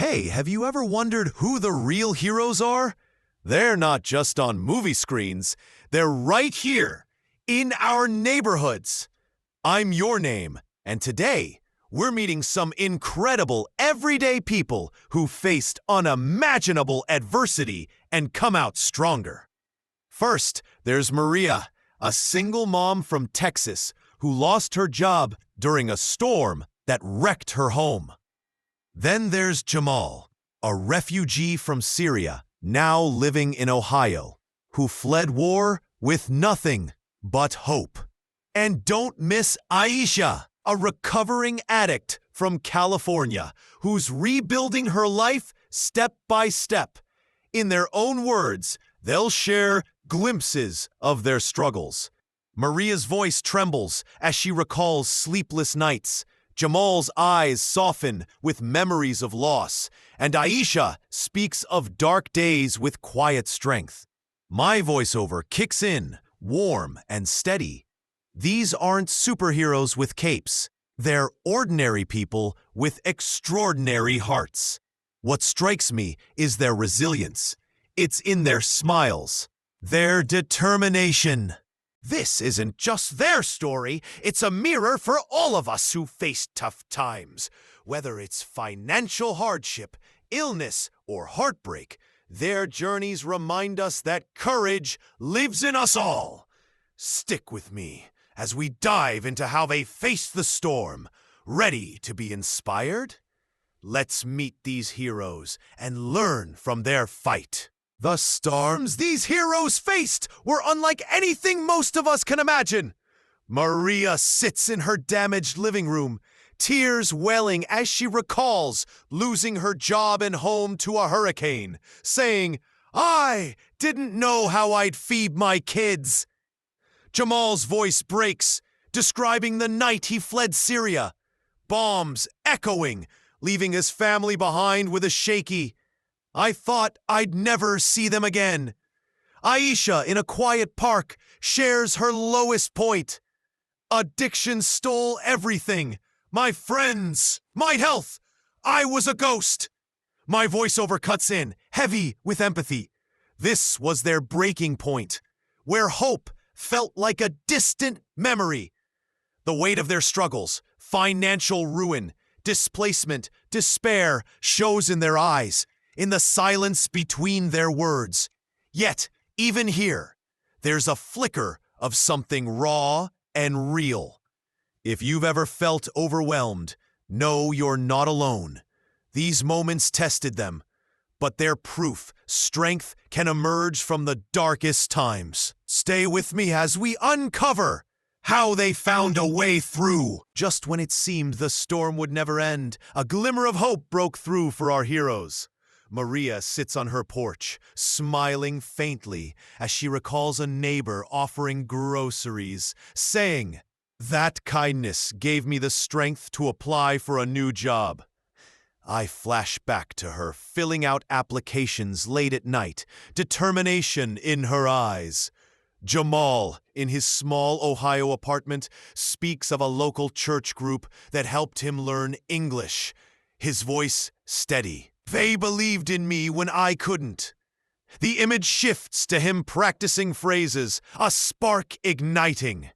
Hey, have you ever wondered who the real heroes are? They're not just on movie screens, they're right here, in our neighborhoods. I'm Your Name, and today, we're meeting some incredible everyday people who faced unimaginable adversity and come out stronger. First, there's Maria, a single mom from Texas who lost her job during a storm that wrecked her home. Then there's Jamal, a refugee from Syria, now living in Ohio, who fled war with nothing but hope. And don't miss Aisha, a recovering addict from California, who's rebuilding her life step by step. In their own words, they'll share glimpses of their struggles. Maria's voice trembles as she recalls sleepless nights. Jamal's eyes soften with memories of loss, and Aisha speaks of dark days with quiet strength. My voiceover kicks in, warm and steady. These aren't superheroes with capes. They're ordinary people with extraordinary hearts. What strikes me is their resilience. It's in their smiles, their determination. This isn't just their story, it's a mirror for all of us who face tough times. Whether it's financial hardship, illness, or heartbreak, their journeys remind us that courage lives in us all. Stick with me as we dive into how they faced the storm. Ready to be inspired? Let's meet these heroes and learn from their fight. The storms these heroes faced were unlike anything most of us can imagine. Maria sits in her damaged living room, tears welling as she recalls losing her job and home to a hurricane, saying, "I didn't know how I'd feed my kids." Jamal's voice breaks, describing the night he fled Syria, bombs echoing, leaving his family behind with a shaky, "I thought I'd never see them again." Aisha, in a quiet park, shares her lowest point. "Addiction stole everything. My friends, my health. I was a ghost." My voiceover cuts in, heavy with empathy. This was their breaking point, where hope felt like a distant memory. The weight of their struggles, financial ruin, displacement, despair shows in their eyes, in the silence between their words. Yet, even here, there's a flicker of something raw and real. If you've ever felt overwhelmed, know you're not alone. These moments tested them, but they're proof strength can emerge from the darkest times. Stay with me as we uncover how they found a way through. Just when it seemed the storm would never end, a glimmer of hope broke through for our heroes. Maria sits on her porch, smiling faintly as she recalls a neighbor offering groceries, saying, "That kindness gave me the strength to apply for a new job." I flash back to her filling out applications late at night, determination in her eyes. Jamal, in his small Ohio apartment, speaks of a local church group that helped him learn English, his voice steady. "They believed in me when I couldn't." The image shifts to him practicing phrases, a spark igniting.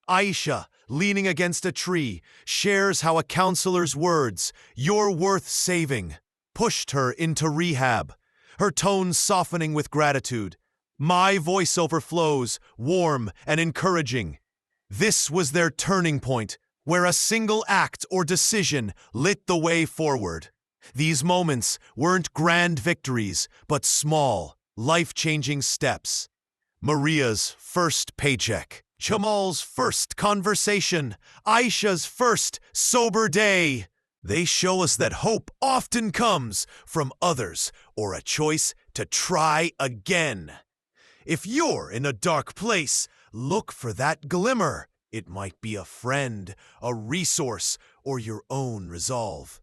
Aisha, leaning against a tree, shares how a counselor's words, "You're worth saving," pushed her into rehab, her tone softening with gratitude. My voiceover flows, warm and encouraging. This was their turning point, where a single act or decision lit the way forward. These moments weren't grand victories, but small, life-changing steps. Maria's first paycheck, Jamal's first conversation, Aisha's first sober day. They show us that hope often comes from others or a choice to try again. If you're in a dark place, look for that glimmer. It might be a friend, a resource, or your own resolve.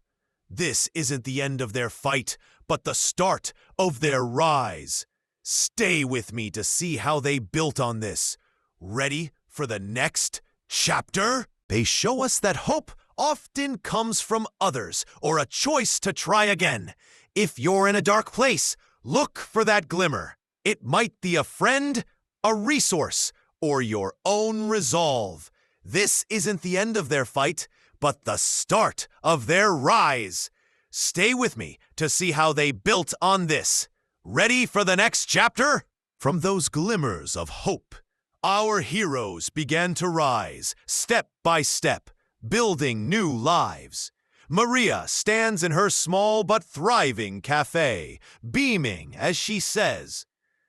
This isn't the end of their fight, but the start of their rise. Stay with me to see how they built on this. Ready for the next chapter? They show us that hope often comes from others or a choice to try again. If you're in a dark place, look for that glimmer. It might be a friend, a resource, or your own resolve. This isn't the end of their fight, but the start of their rise. Stay with me to see how they built on this. Ready for the next chapter? From those glimmers of hope, our heroes began to rise, step by step, building new lives. Maria stands in her small but thriving cafe, beaming as she says,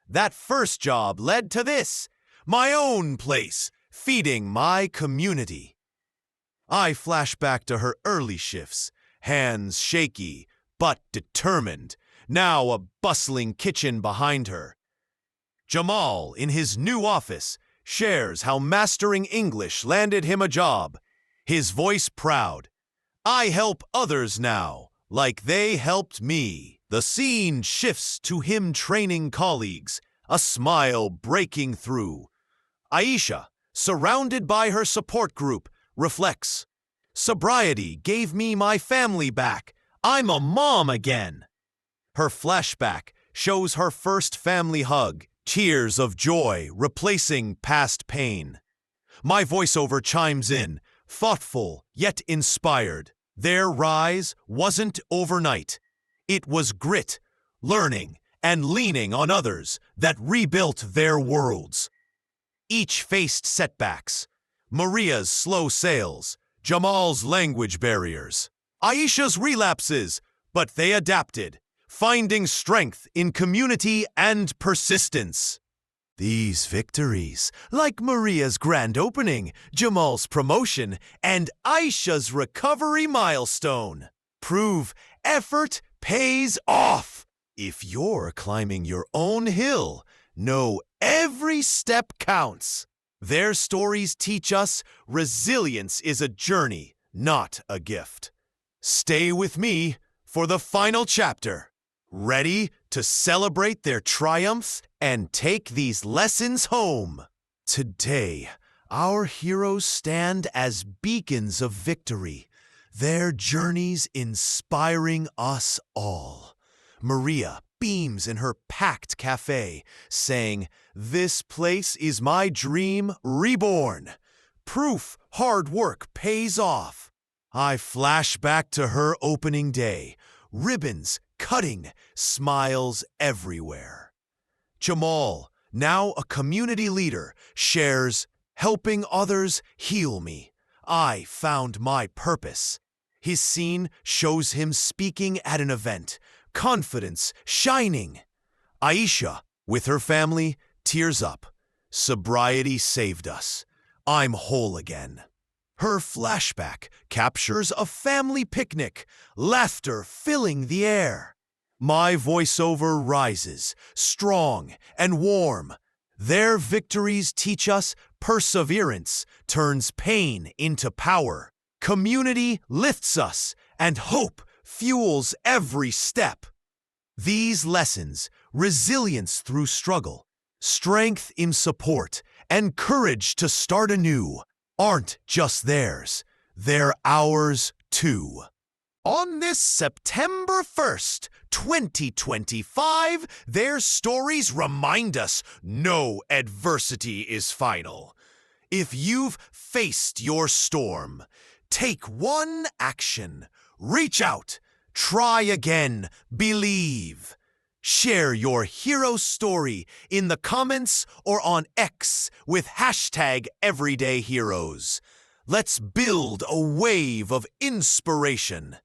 "That first job led to this, my own place, feeding my community." I flash back to her early shifts, hands shaky but determined, now a bustling kitchen behind her. Jamal, in his new office, shares how mastering English landed him a job, his voice proud. "I help others now, like they helped me." The scene shifts to him training colleagues, a smile breaking through. Aisha, surrounded by her support group, reflects, "Sobriety gave me my family back. I'm a mom again." Her flashback shows her first family hug, tears of joy replacing past pain. My voiceover chimes in, thoughtful yet inspired. Their rise wasn't overnight. It was grit, learning, and leaning on others that rebuilt their worlds. Each faced setbacks. Maria's slow sales, Jamal's language barriers, Aisha's relapses, but they adapted, finding strength in community and persistence. These victories, like Maria's grand opening, Jamal's promotion, and Aisha's recovery milestone, prove effort pays off. If you're climbing your own hill, know every step counts. Their stories teach us resilience is a journey, not a gift. Stay with me for the final chapter. Ready to celebrate their triumphs and take these lessons home. Today, our heroes stand as beacons of victory, their journeys inspiring us all. Maria beams in her packed cafe, saying, "This place is my dream reborn. Proof hard work pays off." I flash back to her opening day, ribbons cutting, smiles everywhere. Jamal, now a community leader, shares, "Helping others heal me. I found my purpose." His scene shows him speaking at an event, confidence shining. Aisha, with her family, tears up. "Sobriety saved us. I'm whole again." Her flashback captures a family picnic, laughter filling the air. My voiceover rises, strong and warm. Their victories teach us perseverance turns pain into power. Community lifts us, and hope fuels every step. These lessons, resilience through struggle, strength in support, and courage to start anew, aren't just theirs, they're ours too. On this September 1st, 2025, their stories remind us no adversity is final. If you've faced your storm, take one action. Reach out, try again, believe. Share your hero story in the comments or on X with hashtag #EverydayHeroes. Let's build a wave of inspiration.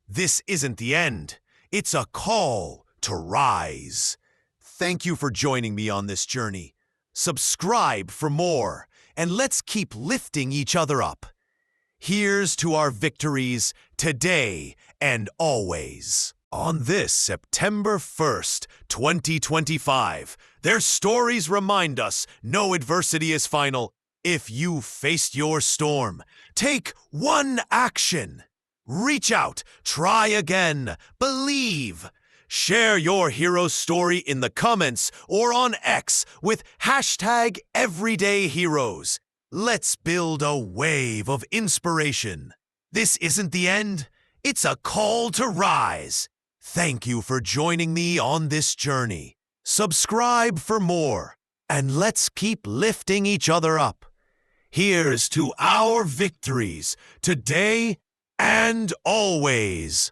This isn't the end. It's a call to rise. Thank you for joining me on this journey. Subscribe for more, and let's keep lifting each other up. Here's to our victories today and always. On this September 1st, 2025, their stories remind us no adversity is final. If you faced your storm, take one action. Reach out, try again, believe. Share your hero story in the comments or on X with hashtag #EverydayHeroes. Let's build a wave of inspiration. This isn't the end. It's a call to rise. Thank you for joining me on this journey. Subscribe for more, and let's keep lifting each other up. Here's to our victories, today and always.